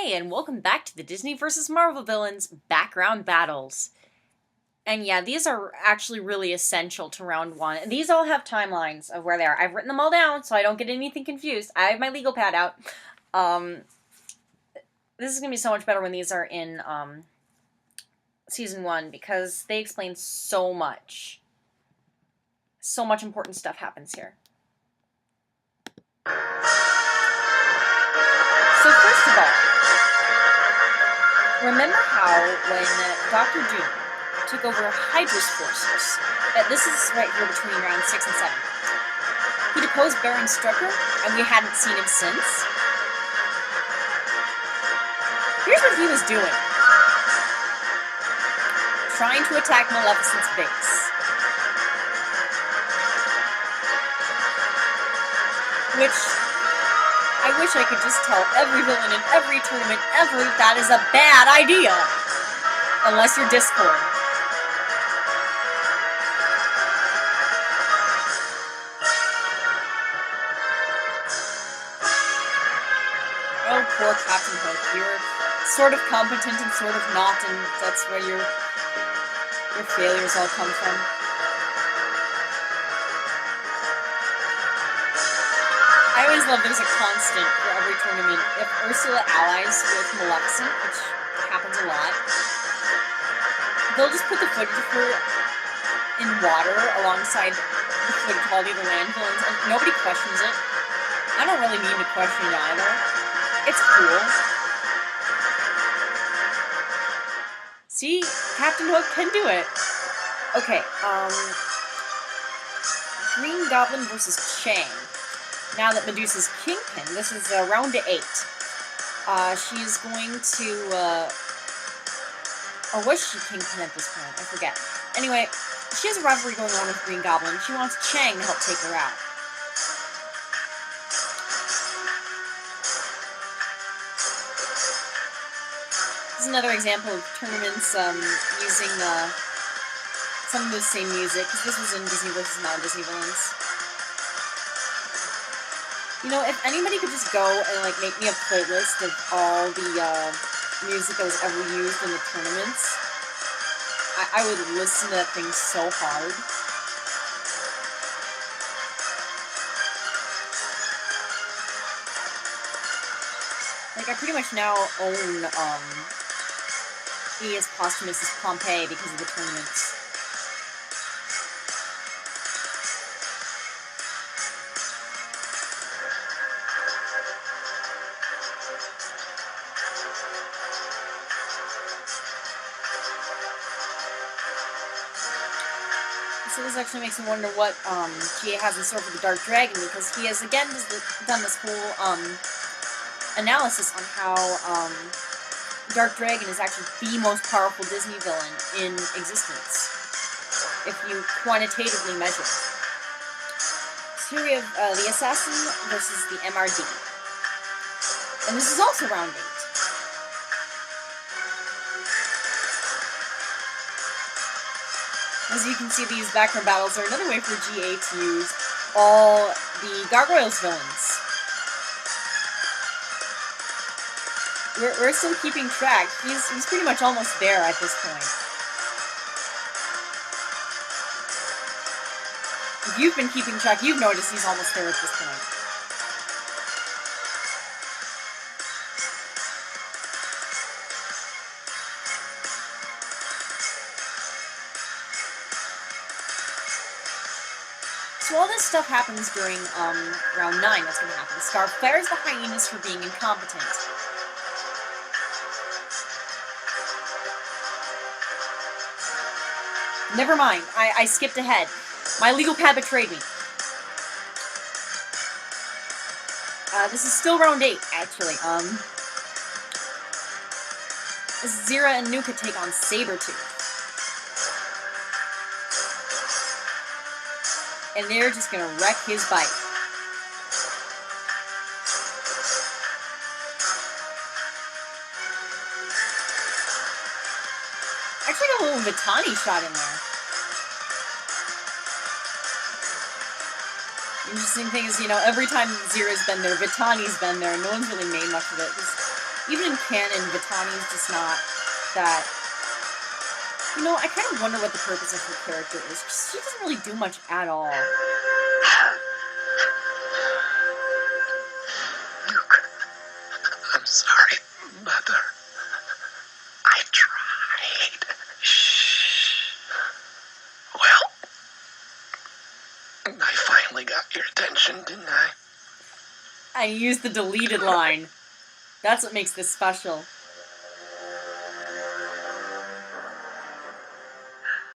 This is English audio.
Hi, and welcome back to the Disney vs. Marvel Villains background battles. And yeah, these are actually really essential to round one. And these all have timelines of where they are. I've written them all down so I don't get anything confused. I have my legal pad out. This is going to be so much better when these are in Season 1 because they explain so much. So much important stuff happens here. So first of all, remember how when Dr. Doom took over Hydra's forces, this is right here between round 6 and 7, he deposed Baron Strucker, and we hadn't seen him since? Here's what he was doing. Trying to attack Maleficent's base. Which, I wish I could just tell every villain in every tournament ever that is a bad idea. Unless you're Discord. Oh, poor Captain Hook. You're sort of competent and sort of not, and that's where your failures all come from. I always love there's a constant for every tournament. If Ursula allies with Maleficent, which happens a lot, they'll just put the footage of her in water alongside the footage of all the other land villains, and nobody questions it. I don't really mean to question it either. It's cool. See? Captain Hook can do it. Okay, Green Goblin versus Chang. Now that Medusa's Kingpin, this is round 8. She's going to, or was she Kingpin at this point? I forget. Anyway, she has a rivalry going on with Green Goblin. She wants Chang to help take her out. This is another example of tournaments using some of the same music, because this was in Disney vs. non-Disney villains. You know, if anybody could just go and, like, make me a playlist of all the, music that was ever used in the tournaments, I would listen to that thing so hard. Like, I pretty much now own, E as posthumous as Pompeii because of the tournaments. So this actually makes me wonder what GA has in store for the Dark Dragon, because he has again done this whole analysis on how Dark Dragon is actually the most powerful Disney villain in existence, if you quantitatively measure. So here we have the Assassin versus the MRD. And this is also round 8. As you can see, these background battles are another way for GA to use all the Gargoyles villains. We're still keeping track. He's pretty much almost there at this point. If you've been keeping track, you've noticed he's almost there at this point. So all this stuff happens during round 9. That's going to happen. Scar fires the hyenas for being incompetent. Never mind. I skipped ahead. My legal pad betrayed me. This is still round 8, actually. Zira and Nuka take on Sabretooth. And they're just gonna wreck his bike. Actually got a little Vitani shot in there. Interesting thing is, you know, every time Zira's been there, Vitani's been there, and no one's really made much of it. even in canon, Vitani's just not that... You know, I kind of wonder what the purpose of her character is. She doesn't really do much at all. Luke, I'm sorry, Mother. I tried. Shh. Well, I finally got your attention, didn't I? I used the deleted line. That's what makes this special.